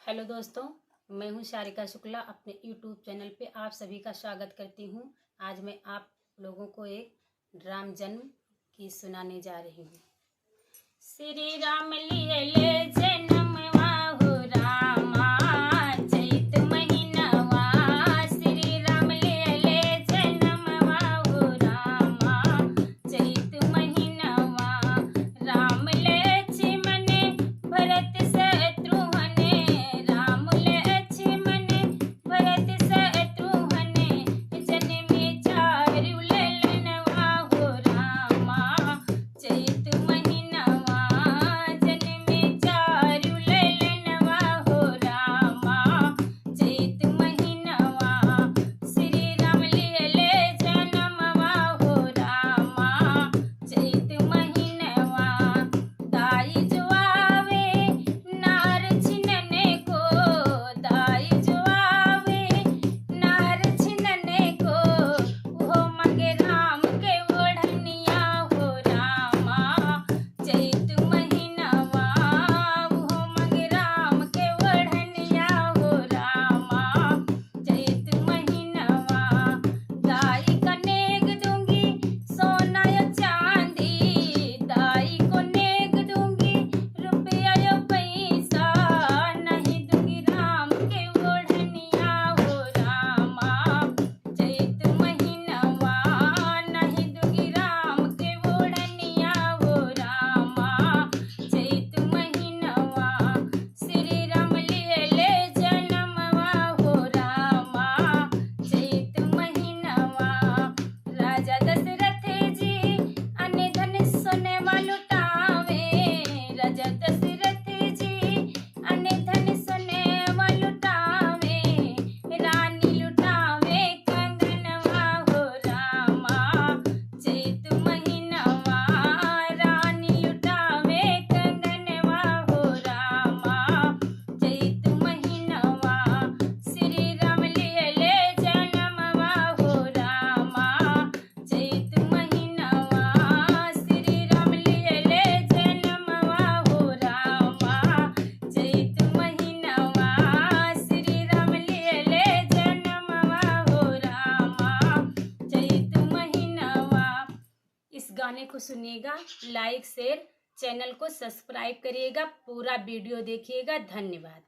Hello दोस्तों, मैं हूं शारिका शुक्ला। अपने यूट्यूब चैनल पे आप सभी का स्वागत करती हूं। आज मैं आप लोगों को एक राम जन्म की सुनाने जा रही हूं। श्री राम लिए जन्मवा हो रामा, चैत महीनवा। श्री राम लिए जन्मवा हो रामा, चैत महीनवा। राम लक्ष्मण भरत शत्रुघ्न, राम लक्ष्मण भरत शत्रुघ्न, जन्मे चारु ललनवा हो रामा, चैत महीनवा। जन्मे चारु ललनवा हो रामा, चैत महीनवा। श्री राम लिए जन्मवा हो रामा, चैत महीनवा। दाई जो आवे नार छिनने को, दाई जो आवे नार छिनने को, वो मंगे राम के ओढ़निया हो रामा, चैत महीनवा। वो मंगे राम के ओढ़निया हो रामा, चैत महीनवा। दाई का नेग दूंगी सोना या चांदी, दाई को नेग दूंगी रुपया या पैसा, नहीं दूंगी राम के ओढ़निया हो रामा, चैत महीनवा। नहीं दूंगी राम के ओढ़निया हो रामा, चैत महीनवा। श्री राम लिए जन्मवा हो रामा, चैत महीनवा। राजा दशरथ जी अन्न धन सोनेवा लुटावे, राजा दशरथ जी अन्न धन सोनेवा लुटावे, रानी लुटावे कंगनवा हो रामा, चैत महीनवा। रानी लुटावे कंगनवा हो रामा, चैत महीनवा। श्री राम लिए जन्मवा हो रामा, चैत महीनवा। श्री राम लिए जन्मवा हो रामा, चैत महीनवा। श्री राम लिए जन्मवा हो रामा, चैत महीनवा। इस गाने को सुनिएगा, लाइक शेयर, चैनल को सब्सक्राइब करिएगा, पूरा वीडियो देखिएगा। धन्यवाद।